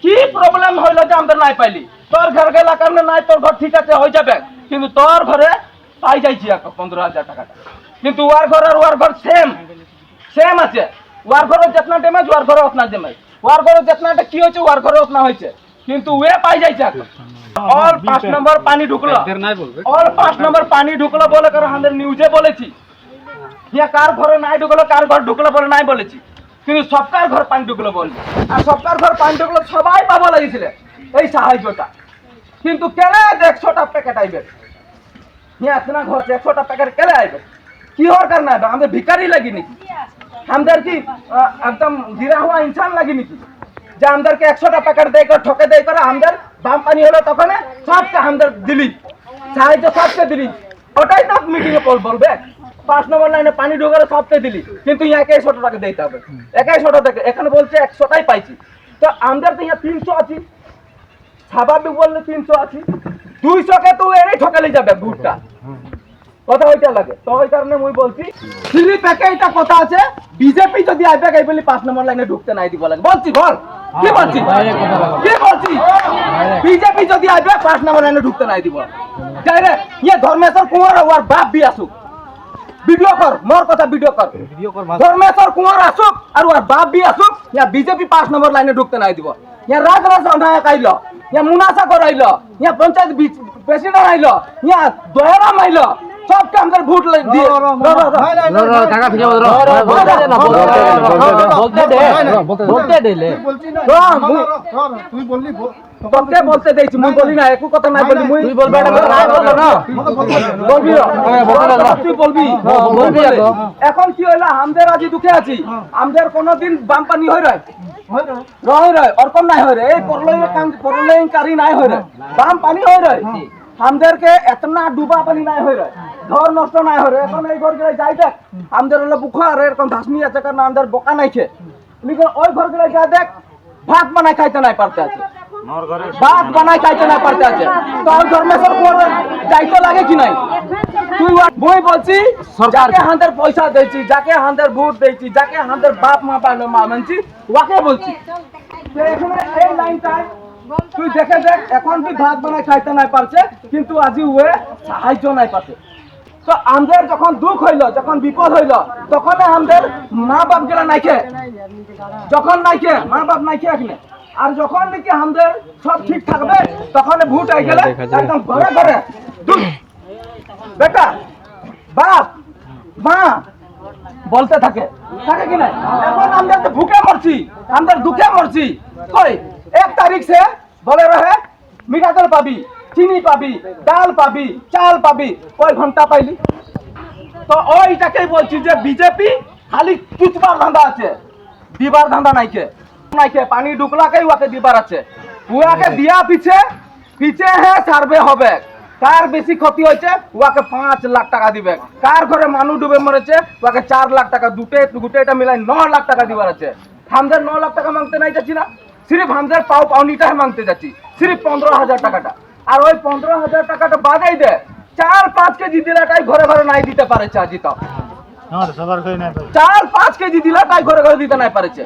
কি প্রবলেম হইলো যে আমাদের নাই পাইলি? তোর ঘর গেলা কারণে নাই, তোর ঘর ঠিক আছে হয়ে যাবে, কিন্তু তোর ঘরে পাই যাইছি 15,000 টাকাটা, কিন্তু ওয়ার ঘর আর ওয়ার ঘর সেম সেম আছে। ওয়ার ঘরে যেতনা ড্যামেজ ওয়ার ঘরে ওতনা ড্যামেজ, ওয়ার ঘরে যেতনাটা কি হয়েছে ওয়ার ঘরে ওতনা হয়েছে, কিন্তু ওয়ে পাই যাইছে এখন। অল 5 নম্বর পানি ঢুকলো, অল 5 নম্বর পানি ঢুকলো বলে করে আমাদের নিউজে বলেছি। ইয়া কার ঘরে নাই ঢুকলো, কার ঘর ঢুকলো বলে নাই বলেছি, কিন্তু সবকার ঘর পানি ঢুকলো বলছি। আর সবকার ঘর পানি ঢুকলো সবাই পাবো লাগিয়েছিল এই সাহায্যটা, কিন্তু কেলে 100টা প্যাকেট আইবে, এতনা ঘর 100টা প্যাকেট কেলে আইবে? কি হওয়ার কারণে আইবে? আমাদের ভিকারি লাগি নাকি? আমাদের কি একদম গিরা হওয়া ইনসান লাগি নাকি যে আমাদেরকে 100টা প্যাকেট দেয় করে ঠকে দেয় করে? আমাদের বাম পানি হলো তখন সবকে আমাদের দিলি সাহায্য, সবকে দিলি, ওটাই তো মিটিংয়ে বলবে 5 নম্বর লাইনে পানি ঢোকালে সবকে দিলি, কিন্তু ইয়াকে 100 টাকা দিতে হবে, একাই 100 টাকা, এখানে বলছে 100টাই পাইছি। তো আমাদের তো ইয়া 300 আছি, স্বাভাবিক বললে 300 আছি, 200কে তো এরই ঠকালি যাবে ভুটটা, কথা ওইটা লাগে। তো ওই কারণে মুই বলছি ফ্রি প্যাকেজটা কথা আছে, বিজেপি যদি আইবে গাই বলি 5 নম্বর লাইনে ঢুকতে নাই দিব লাগে বলছি, বল কি বলছি, কি বলছি? বিজেপি যদি আইবে 5 নম্বর লাইনে ঢুকতে নাই দিব যাই রে। ইয়ে ধর্মেশ্বর কুমার আর বাপ বি আসুক, ভিডিও কর, মোর কথা ভিডিও কর, ধর্মেশ্বর কুমার আসুক আর ওর বাপ বি আসুক, ইয়া বিজেপি 5 নম্বর লাইনে ঢুকতে নাই দিব। ইয়া রাজরাজ নায়ক আইলো, ইয়া মুনাসা কর আইলো, ইয়া পঞ্চায়েত প্রেসিডেন্ট আইলো, ইয়া দয়ারাম আইলো, সবকে আমাদের ভোট দিয়ে কাকা ঠিক আছে বলতে দিলে তুই বললি তোকে বলতে দেইছি, মুই বলি না একু কথা নাই বলি, মুই তুই বলবে এটা নাই বলবে না বলবি, তুই বলবি বলবি। এখন কি হইলো, আমাদের আজি দুঃখে আছি, আমাদের কোনদিন বাম পানি হই রয় রয় রয় অরকম নাই হয় রে, এই পরলয়ং কারি নাই হয় রে, বাম পানি হয় রয়, আমাদেরকে এতনা ডুবা পানি নাই হয় রে, ঘর নষ্ট নাই হয় রে। এখন এই ঘর গেলে যাই দেখ, আমাদের হলো বুখার এরকম ধাসনি আছে, কারণ আমাদের বোকা নাই খে, ওই ঘর গেলে যা দেখ ভাত বানাই খাইতে নাই পারতে আছে, ভাত বানাই খাইতে না পারতে আছে। তো ধর্মেশ্বর কুমার দায়িত্ব লাগে কি নাই? তুই বই বলছি যাকে হাতের পয়সা দিয়েছি, যাকে হাতের ভোট দিয়েছি, যাকে হাতের বাপ মা পাইলো মা মানছি, ওকে বলছি এখানে এই লাইনটায় তুই দেখে দেখ, এখন তুই ভাত বানাই খাইতে নাই পারছে, কিন্তু আজি ওয়ে সাহায্য নাই পাচ্ছে। তো আমাদের যখন দুঃখ হইলো, যখন বিপদ হইলো, তখন আমাদের মা বাপ গেলা নাইকে, যখন নাইকে মা বাপ নাইকে এখানে, আর যখন নাকি আমাদের সব ঠিক থাকবে তখন ভোট আই গেলে একদম ঘরে ঘরে বেটা বাপ মা বলতে থাকে থাকে কি না? এখন আমাদের তো ভুকে মরছি, আমাদের দুঃখে মরছি, কই 1 তারিখ সে বলে রহে মিঠা তেল পাবি, চিনি পাবি, ডাল পাবি, চাল পাবি, কয় ঘন্টা পাইলি? তো ওইটাকেই বলছি যে বিজেপি খালি কুচবার ধান্দা আছে, দিবার ধান্দা নাইকে নাইকে, পানি ঢুকলাকেই ওকে দিবার আছে, ওয়াকে দিয়া পিছে পিছে হ্যাঁ সার্ভে হবে, কার বেশি ক্ষতি হয়েছে ওকে 5 লাখ টাকা দিবে, কার ঘরে মানুষ ডুবে মরেছে ওকে 4 লাখ টাকা, দুটেটা মিলাই 9 লাখ টাকা দিবার আছে। আমাদের 9 লাখ টাকা মাংতে নাই যাচ্ছি না, সিরিফ আমাদের পাওনিটা মাংতে যাচ্ছি, সিরিফ 15,000 টাকাটা, আর ওই 15,000 টাকাটা বাজাই দে 4-5 কেজি দিলাটাই ঘরে ঘরে নাই দিতে পারেছে আজি, তাও 4-5 কেজি দিলাটাই ঘরে ঘরে দিতে নাই পারেছে।